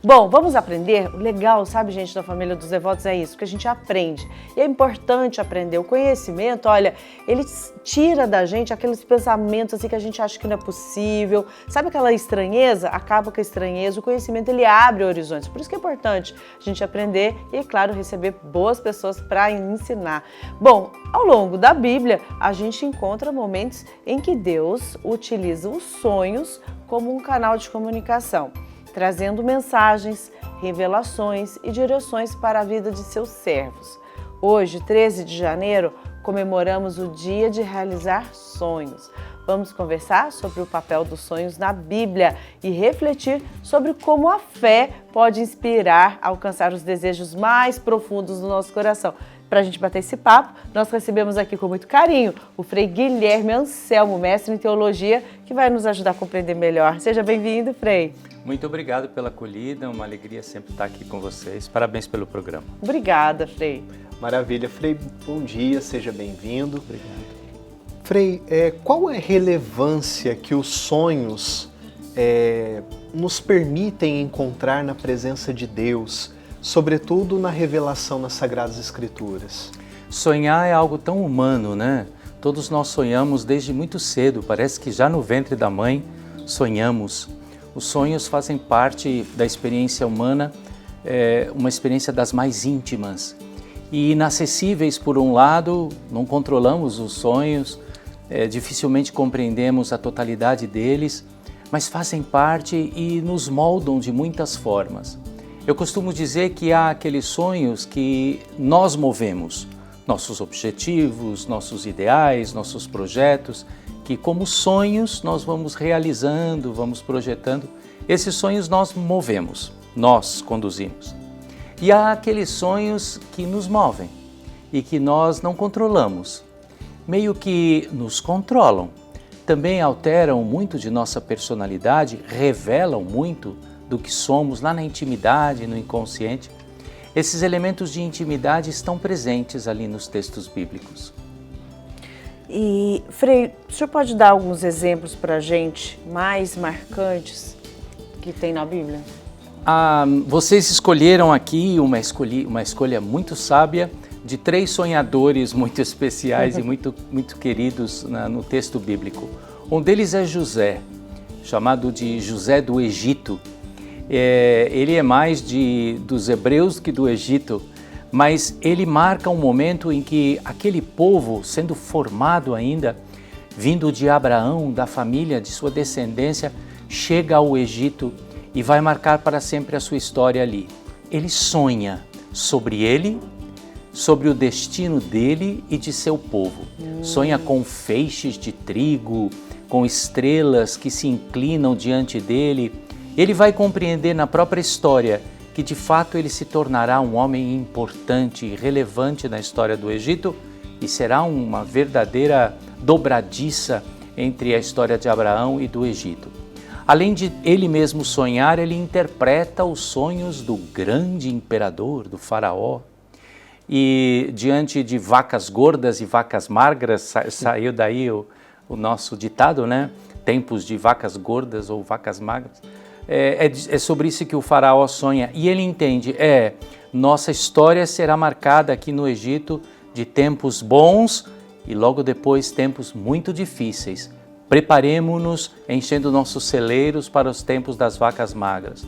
Bom, vamos aprender? O legal, sabe, gente, da família dos devotos é isso, que a gente aprende. E é importante aprender. O conhecimento, olha, ele tira da gente aqueles pensamentos assim que a gente acha que não é possível. Sabe aquela estranheza? Acaba com a estranheza. O conhecimento, ele abre horizontes. Por isso que é importante a gente aprender e, é claro, receber boas pessoas para ensinar. Bom, ao longo da Bíblia, a gente encontra momentos em que Deus utiliza os sonhos como um canal de comunicação, trazendo mensagens, revelações e direções para a vida de seus servos. Hoje, 13 de janeiro, comemoramos o dia de realizar sonhos. Vamos conversar sobre o papel dos sonhos na Bíblia e refletir sobre como a fé pode inspirar a alcançar os desejos mais profundos do nosso coração. Para a gente bater esse papo, nós recebemos aqui com muito carinho o Frei Guilherme Anselmo, mestre em teologia, que vai nos ajudar a compreender melhor. Seja bem-vindo, Frei. Muito obrigado pela acolhida, uma alegria sempre estar aqui com vocês. Parabéns pelo programa. Obrigada, Frei. Maravilha. Frei, bom dia, seja bem-vindo. Obrigado. Frei, qual é a relevância que os sonhos nos permitem encontrar na presença de Deus, sobretudo na revelação nas Sagradas Escrituras? Sonhar é algo tão humano, né? Todos nós sonhamos desde muito cedo, parece que já no ventre da mãe sonhamos. Os sonhos fazem parte da experiência humana, uma experiência das mais íntimas e inacessíveis. Por um lado, não controlamos os sonhos, dificilmente compreendemos a totalidade deles, mas fazem parte e nos moldam de muitas formas. Eu costumo dizer que há aqueles sonhos que nós movemos, nossos objetivos, nossos ideais, nossos projetos, que como sonhos nós vamos realizando, vamos projetando. Esses sonhos nós movemos, nós conduzimos. E há aqueles sonhos que nos movem e que nós não controlamos, meio que nos controlam. Também alteram muito de nossa personalidade, revelam muito do que somos lá na intimidade, no inconsciente. Esses elementos de intimidade estão presentes ali nos textos bíblicos. E, Frei, o senhor pode dar alguns exemplos para a gente, mais marcantes, que tem na Bíblia? Vocês escolheram aqui uma escolha muito sábia de 3 sonhadores muito especiais e muito queridos no texto bíblico. Um deles é José, chamado de José do Egito. Ele é mais dos hebreus que do Egito, mas ele marca um momento em que aquele povo, sendo formado ainda, vindo de Abraão, da família, de sua descendência, chega ao Egito e vai marcar para sempre a sua história ali. Ele sonha sobre ele, sobre o destino dele e de seu povo. Sonha com feixes de trigo, com estrelas que se inclinam diante dele. Ele vai compreender na própria história que de fato ele se tornará um homem importante e relevante na história do Egito e será uma verdadeira dobradiça entre a história de Abraão e do Egito. Além de ele mesmo sonhar, ele interpreta os sonhos do grande imperador, do faraó. E diante de vacas gordas e vacas magras, saiu daí o nosso ditado, né? Tempos de vacas gordas ou vacas magras. É sobre isso que o faraó sonha e ele entende, nossa história será marcada aqui no Egito de tempos bons e logo depois tempos muito difíceis. Preparemo-nos enchendo nossos celeiros para os tempos das vacas magras.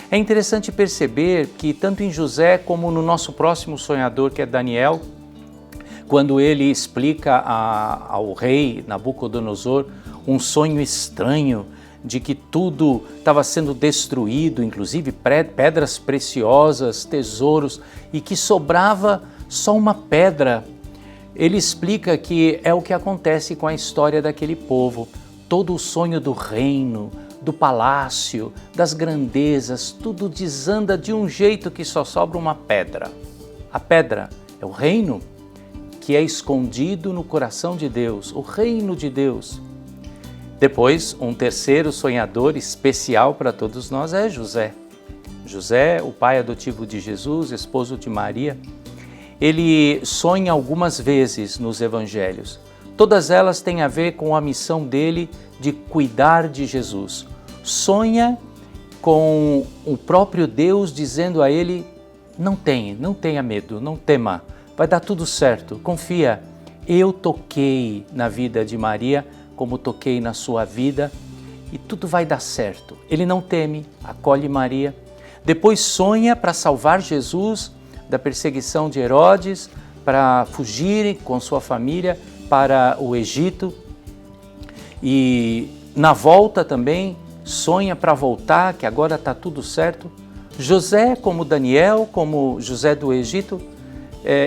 É interessante perceber que tanto em José como no nosso próximo sonhador, que é Daniel, quando ele explica ao rei Nabucodonosor um sonho estranho, de que tudo estava sendo destruído, inclusive pedras preciosas, tesouros, e que sobrava só uma pedra. Ele explica que é o que acontece com a história daquele povo. Todo o sonho do reino, do palácio, das grandezas, tudo desanda de um jeito que só sobra uma pedra. A pedra é o reino que é escondido no coração de Deus, o reino de Deus. Depois, um terceiro sonhador especial para todos nós é José. José, o pai adotivo de Jesus, esposo de Maria, ele sonha algumas vezes nos evangelhos. Todas elas têm a ver com a missão dele de cuidar de Jesus. Sonha com o próprio Deus dizendo a ele: não tenha medo, não tema, vai dar tudo certo, confia. Eu toquei na vida de Maria como toquei na sua vida e tudo vai dar certo. Ele não teme, acolhe Maria, depois sonha para salvar Jesus da perseguição de Herodes, para fugir com sua família para o Egito, e na volta também sonha para voltar, que agora está tudo certo. José, como Daniel, como José do Egito,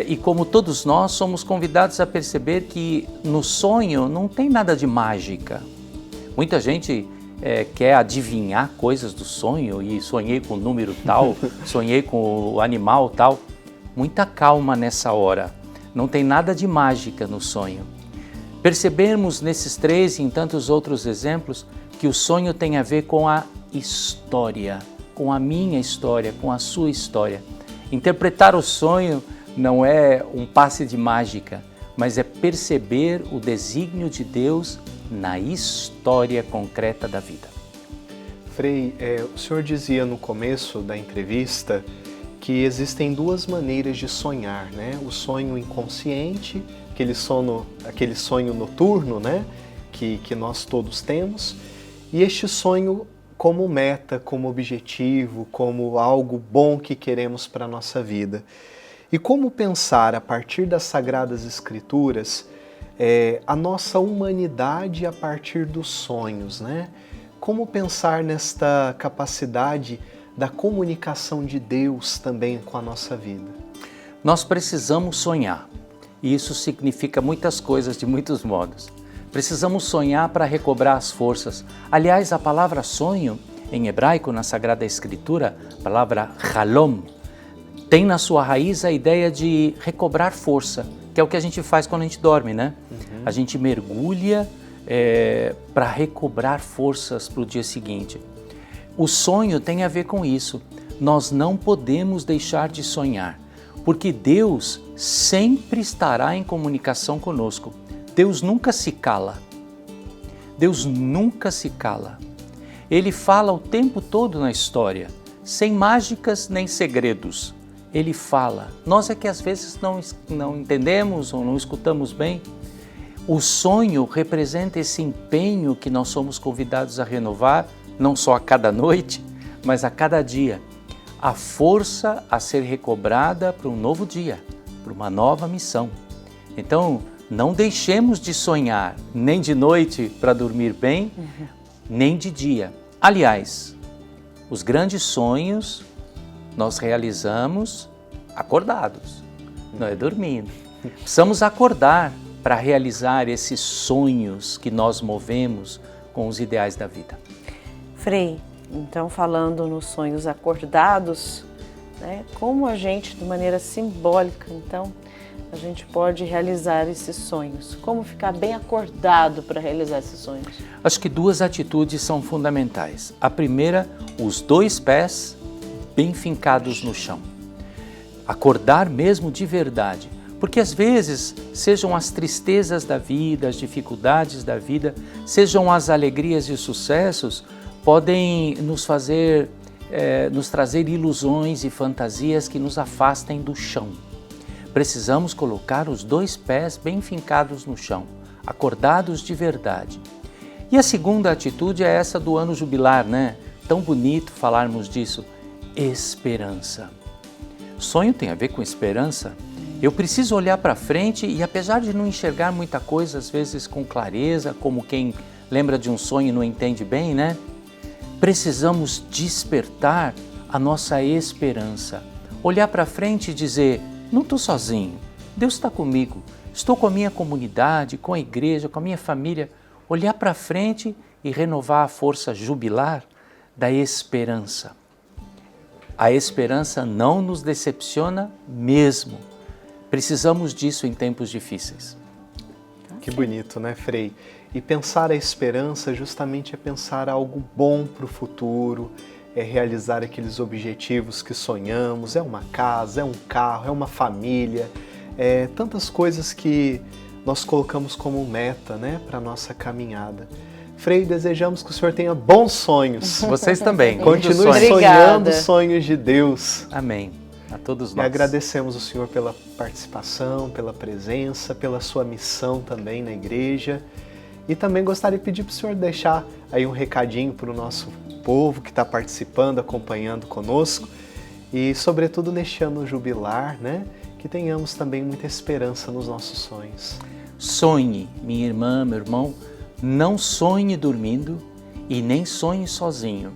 e como todos nós, somos convidados a perceber que no sonho não tem nada de mágica. Muita gente quer adivinhar coisas do sonho, e sonhei com o número tal, sonhei com o animal tal. Muita calma nessa hora, não tem nada de mágica no sonho. Percebemos nesses 3 e em tantos outros exemplos que o sonho tem a ver com a história, com a minha história, com a sua história. Interpretar o sonho não é um passe de mágica, mas é perceber o desígnio de Deus na história concreta da vida. Frei, o senhor dizia no começo da entrevista que existem 2 maneiras de sonhar, né? O sonho inconsciente, aquele sonho noturno, né? Que nós todos temos, e este sonho como meta, como objetivo, como algo bom que queremos para a nossa vida. E como pensar, a partir das Sagradas Escrituras, a nossa humanidade a partir dos sonhos, né? Como pensar nesta capacidade da comunicação de Deus também com a nossa vida? Nós precisamos sonhar, e isso significa muitas coisas de muitos modos. Precisamos sonhar para recobrar as forças. Aliás, a palavra sonho, em hebraico, na Sagrada Escritura, a palavra halom, tem na sua raiz a ideia de recobrar força, que é o que a gente faz quando a gente dorme, né? A gente mergulha para recobrar forças para o dia seguinte. O sonho tem a ver com isso. Nós não podemos deixar de sonhar, porque Deus sempre estará em comunicação conosco. Deus nunca se cala. Deus nunca se cala. Ele fala o tempo todo na história, sem mágicas nem segredos. Ele fala. Nós é que às vezes não entendemos ou não escutamos bem. O sonho representa esse empenho que nós somos convidados a renovar, não só a cada noite, mas a cada dia. A força a ser recobrada para um novo dia, para uma nova missão. Então, não deixemos de sonhar, nem de noite para dormir bem, nem de dia. Aliás, os grandes sonhos nós realizamos acordados, não é dormindo. Precisamos acordar para realizar esses sonhos que nós movemos com os ideais da vida. Frei, então falando nos sonhos acordados, né, como a gente, de maneira simbólica, então, a gente pode realizar esses sonhos? Como ficar bem acordado para realizar esses sonhos? Acho que 2 atitudes são fundamentais. A primeira, os 2 pés bem fincados no chão. Acordar mesmo de verdade. Porque às vezes, sejam as tristezas da vida, as dificuldades da vida, sejam as alegrias e sucessos, podem nos trazer ilusões e fantasias que nos afastem do chão. Precisamos colocar os 2 pés bem fincados no chão, acordados de verdade. E a segunda atitude é essa do ano jubilar, né? Tão bonito falarmos disso. Esperança. Sonho tem a ver com esperança. Eu preciso olhar para frente e, apesar de não enxergar muita coisa, às vezes com clareza, como quem lembra de um sonho e não entende bem, né? Precisamos despertar a nossa esperança. Olhar para frente e dizer: não estou sozinho, Deus está comigo, estou com a minha comunidade, com a igreja, com a minha família. Olhar para frente e renovar a força jubilar da esperança. A esperança não nos decepciona mesmo. Precisamos disso em tempos difíceis. Que bonito, né, Frei? E pensar a esperança justamente é pensar algo bom para o futuro, é realizar aqueles objetivos que sonhamos, é uma casa, é um carro, é uma família, tantas coisas que nós colocamos como meta, né, para a nossa caminhada. Frei, desejamos que o senhor tenha bons sonhos. Vocês também. Continue muitos sonhos. sonhando Obrigada. sonhos de Deus. Amém. A todos E nós. agradecemos o senhor pela participação, pela presença, pela sua missão também na igreja. E também gostaria de pedir para o senhor deixar aí um recadinho para o nosso povo que está participando, acompanhando conosco. E, sobretudo, neste ano jubilar, né? Que tenhamos também muita esperança nos nossos sonhos. Sonhe, minha irmã, meu irmão, não sonhe dormindo e nem sonhe sozinho.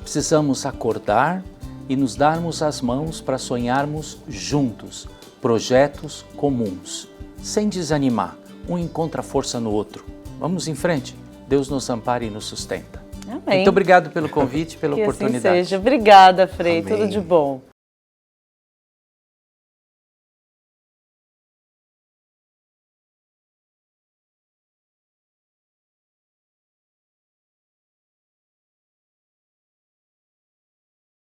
Precisamos acordar e nos darmos as mãos para sonharmos juntos, projetos comuns, sem desanimar. Um encontra força no outro. Vamos em frente. Deus nos ampare e nos sustenta. Amém. Muito obrigado pelo convite, pela Que assim oportunidade. seja. Obrigada, Frei. Amém. Tudo de bom.